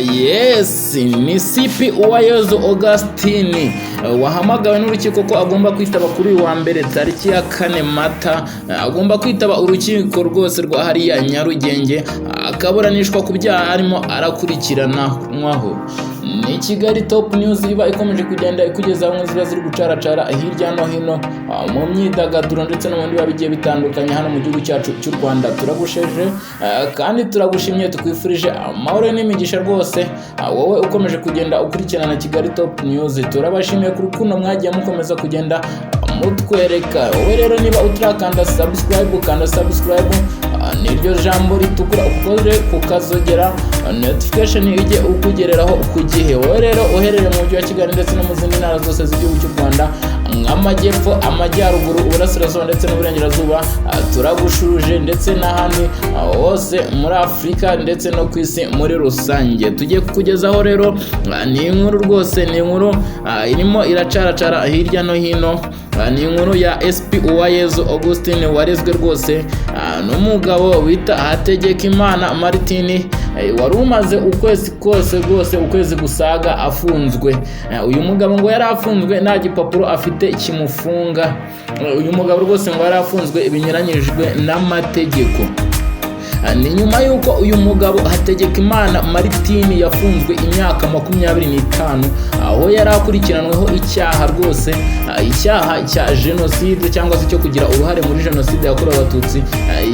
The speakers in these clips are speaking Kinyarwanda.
Yes, ni CP Uwayezu Augustin wahamagawe n'urukiko ko agomba kwitaba kuri uyu wa mbere tariki ya 4 Mata. Agomba kwitaba urukiko rwose rwa hariya Nyarugenge akaburanishwa ku byaha arimo arakurikiranwaho. Ni Kigali Top News iba ikomeje kugenda ikugeza aho ziba ziri gucaracara hirya no hino mu myidagaduro ndetse no mu bindi bigiye bitandukanye hano mu gihugu cyacu cy'u Rwanda. Turagusheje kandi turagushimye, tukwifurije amahoro n'imigisha rwose wowe ukomeje kugenda ukurikirana Kigali Top News. Turabashimiye kuri kuno mwagiye mukomeza kugenda mutwereka. Wowe rero niba utarakanda subscribe, kanda subscribe, niryo jambo ritukura ukoze kukazogera notification ijye ukugereraho ku gihe. Wowe rero uherereye mu mujyi wa Kigali ndetse no mu zindi ntara zose z'igihugu cy'u Rwanda nk'amajyepfo, amajyaruguru, uburasirazuba ndetse n'uburengerazuba, turagushuje ndetse n'ahandi hose muri Afurika ndetse no ku isi muri rusange. Tugiye kukugezaho rero ni inkuru rwose, ni inkuru irimo iracaracara hirya no hino. Ni inkuru ya SP Uwayezu Augustin warezwe rwose n'umugabo wita Hategekimana Martin wari umaze ukwezi kose rwose, ukwezi gusaga afunzwe. Uyu mugabo ngo yari afunzwe nta gipapuro afite kimufunga. Uyu mugabo rwose ngo yari afunzwe ibinyuranyijwe n'amategeko. Ni nyuma yuko uyu mugabo Hategekimana Martin yafunzwe imyaka 25 aho yari akurikiranweho icyaha rwose, icyaha cya genocide cyangwa se cyo kugira uruhare muri genocide yakorewe abatutsi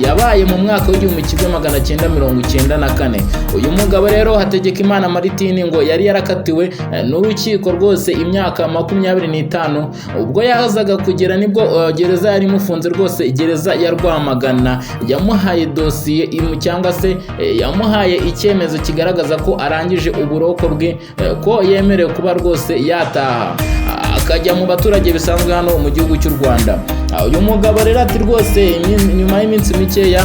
yabaye mu mwaka w'1994. Uyu mugabo rero Hategekimana Martin ngo yari yarakatiwe n'urukiko rwose imyaka 25 ubwo yazaga kugera nibwo gereza yari mufunze rwose. Gereza ya Rwamagana yamuhaye dosiye cyangwa se yamuhaye icyemezo kigaragaza ko arangije uburoko bwe, ko yemerewe kuba rwose yataha akajya mu baturage bisanzwe hano mu gihugu cy'u Rwanda. Uyu mugabo rero ati rwose nyuma y'iminsi mikeya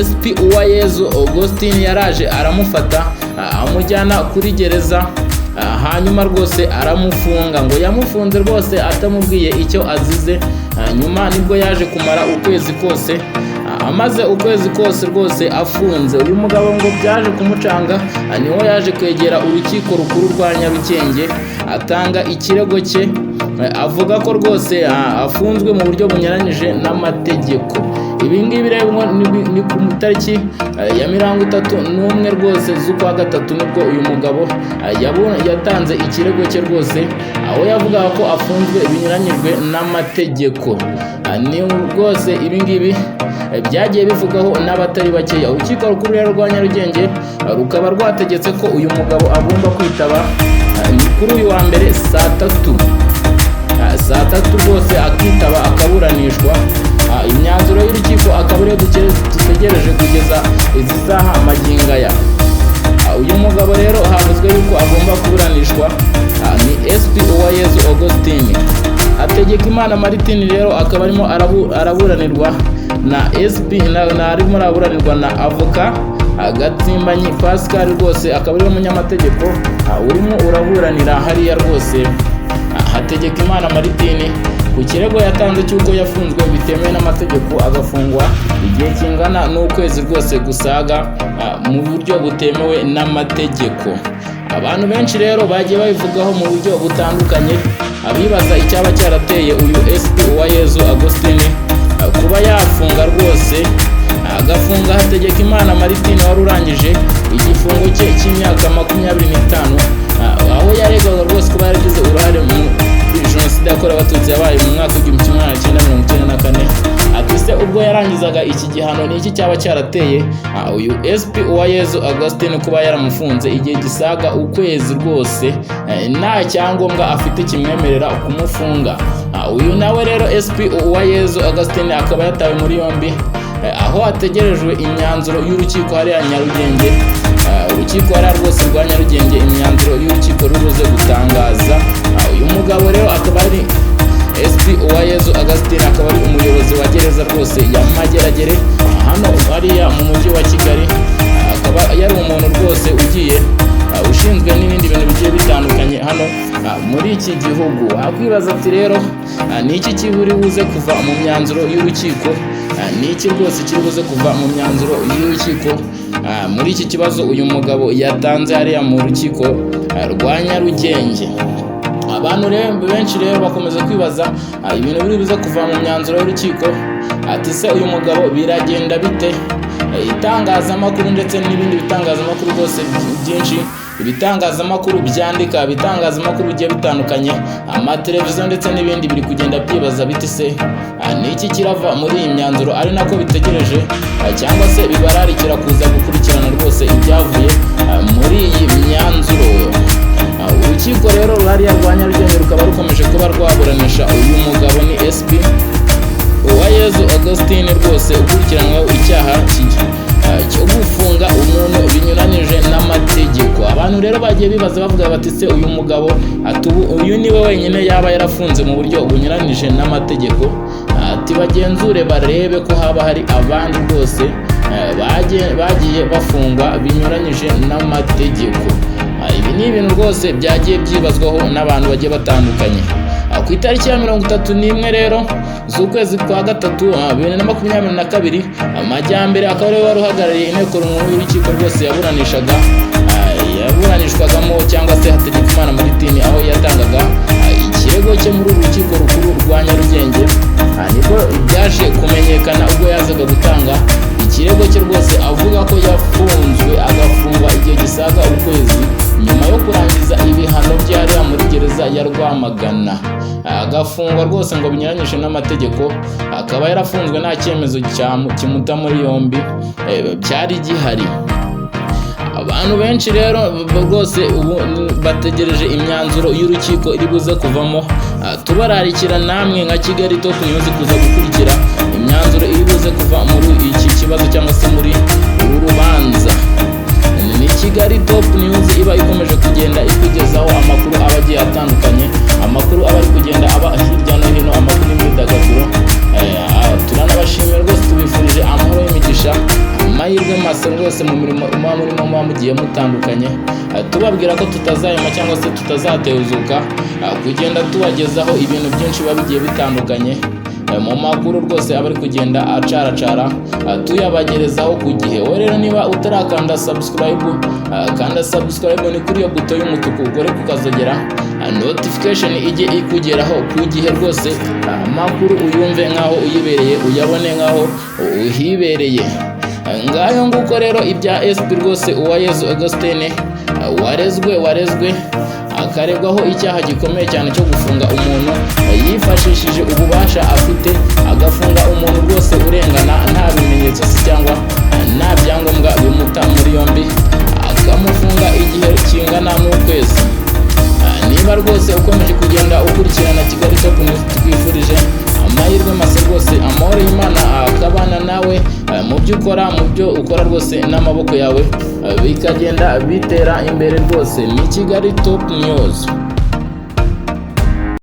SP Uwayezu Augustin yaraje aramufata amujyana kuri gereza, hanyuma rwose aramufunga. Ngo yamufunze rwose atamubwiye icyo azize. Nyuma nibwo yaje kumara ukwezi kose, amaze ukwezi kose rwose afunze. Uyu mugabo ngo byaje kumucanga, niho yaje kwegera urukiko rukuru rwa Nyarugenge atanga ikirego cye, avuga ko rwose afunzwe mu buryo bunyuranyije n'amategeko. Ibi ngibi rero ni ku tariki ya 31 rwose z'ukwa gatatu nibwo uyu mugabo yatanze ikirego cye rwose, aho yavugaga ko afunzwe binyuranyijwe n'amategeko. Ni rwose ibi ngibi byagiye bivugaho n'abatari bakeya. Urukiko rukuru rero rwa Nyarugenge rukaba rwategetse ko uyu mugabo agomba kwitaba kuri uyu wa mbere saa 3 rwose akitaba akaburanishwa. Imyanzuro y'urukiko akaba ariyo dutegereje kugeza izi saha amagingaya. Uyu mugabo rero havuzwe yuko agomba kuburanishwa ni SP Uwayezu Augustin. Hategekimana Martin rero akaba arimo araburanirwa na SP arimo araburanirwa na avoka Gatsimbanyi Pascal rwose akaba ari umunyamategeko urimo uraburanira hariya rwose Hategekimana Martin ku kirego yatanze cy'uko yafunzwe bitemewe n'amategeko agafungwa igihe kingana n'ukwezi rwose gusaga mu buryo butemewe n'amategeko. Abantu benshi rero bagiye babivugaho mu buryo butandukanye, abibaza icyaba cyarateye uyu SP Uwayezu Augustin kuba yafunga rwose agafunga Hategekimana Martin wari urangije igifungo cye cy'imyaka 25 aho yaregaga rwose kuba yaragize uruhare mu genocide yakorewe abatutsi yabaye mu mwaka w'1994. Atise ubwo yarangizaga iki gihano ni iki cyaba cyarateye uyu SP Uwayezu Augustin kuba yaramufunze igihe gisaga ukwezi rwose nta cyangombwa afite kimwemerera kumufunga. Uyu nawe rero SP Uwayezu Augustin akaba yatawe muri yombi aho ategerejwe imyanzuro y'urukiko hariya Nyarugenge. Urukiko hariya rwose rwa Nyarugenge imyanzuro y'urukiko ruruze gutangaza. Uyu mugabo rero akaba ari SP Uwayezu Augustin akaba ari umuyobozi wa gereza rwose ya Mageragere hano hariya mu mujyi wa Kigali. Akaba yari umuntu rwose ugiye ushinzwe n'ibindi bintu bigiye bitandukanye hano muri iki gihugu. Akwibaza ati rero ni iki kiburi buze kuva mu myanzuro y'urukiko, ni iki rwose kiri buze kuva mu myanzuro y'urukiko muri iki kibazo uyu mugabo yatanze hariya mu rukiko rwa Nyarugenge. Abantu benshi rero bakomeza kwibaza ibintu biri biza kuva mu myanzuro y'urukiko, ati se uyu mugabo biragenda bite? Itangazamakuru ndetse n'ibindi bitangazamakuru rwose byinshi, ibitangazamakuru byandika, ibitangazamakuru bigiye bitandukanye, amateleviziyo ndetse n'ibindi biri kugenda byibaza biti se niki kirava muri iyi myanzuro, ari nako bitegereje cyangwa se bibararikira kuza gukurikirana rwose ibyavuye muri iyi myanzuro. Urukiko rero rwariya rwa Nyarugenge rukaba rukomeje kuba rwaburanisha uyu mugabo ni SP Uwayezu Augustin rwose ukurikiranweho icyaha cyo gufunga umuntu binyuranije n'amategeko. Abantu rero bagiye bibaza bavuga bati se uyu mugabo uyu niwe wenyine yaba yarafunze mu buryo bunyuranije n'amategeko? Ati bagenzure barebe ko haba hari abandi rwose bagiye bafungwa binyuranyije n'amategeko. Ibi ni ibintu rwose byagiye byibazwaho n'abantu bagiye batandukanye. Ku itariki ya 31 rero z'ukwezi kwa gatatu 2022 Amajyambere akaba ariwe wari uhagarariye inteko nkuru y'urukiko rwose yaburanishwagamo cyangwa se Hategekimana Martin, aho yatangaga ikirego cye muri urukiko rukuru rwa Nyarugenge. Nibwo byaje kumenyekana ubwo yazaga gutanga ikirego cye rwose avuga ko yafunzwe agafungwa igihe gisaga ukwezi nyuma yo kurangiza ibihano byari muri gereza ya Rwamagana, agafungwa rwose ngo binyuranyije n'amategeko. Akaba yarafunzwe nta cyemezo kimuta muri yombi byari gihari. Abantu benshi rero rwose ubu bategereje imyanzuro y'urukiko iri buze kuvamo. Tubararikira namwe nka Kigali Top News kuza gukurikira imyanzuro iri buze kuva muri iki kibazo cyangwa se muri uru rubanza. Ni Kigali Top News iba ikomeje kugenda ikugezaho amakuru aba agiye atandukanye, amakuru aba ari kugenda aba hirya no hino, amakuru y'imyidagaduro. Turanabashimira rwose, tubifurije amahoro y'imigisha, amahirwe masa rwose mu mirimo muba mugiye mutandukanye. Tubabwira ko tutazahema cyangwa se tutazatezuka kugenda tubagezaho ibintu byinshi biba bigiye bitandukanye mu makuru rwose aba ari kugenda acaracara tuyabagerezaho ku gihe. Wowe rero niba utarakanda subscribe, kanda subscribe ni kuri iyo buto y'umutuku, ugore kukazogera notification ijye ikugeraho ku gihe rwose, amakuru uyumve nkaho uyibereye, uyabone nkaho uhibereye. Ngayo nguko rero ibya SP rwose Uwayezu Augustin warezwe akaregwaho icyaha gikomeye cyane cyo gufunga umuntu yifashishije ububasha afite, agafunga umuntu rwose urengana nta bimenyetso cyangwa nta byangombwa bimuta muri yombi, akamufunga igihe kingana n'ukwezi. Niba rwose ukomeje kugenda ukurikirana Kigali Top News, twifurije amahirwe masa rwose, amahoro y'Imana akabana nawe mu byo ukora rwose, n'amaboko yawe bikagenda bitera imbere rwose. Ni Kigali Top News.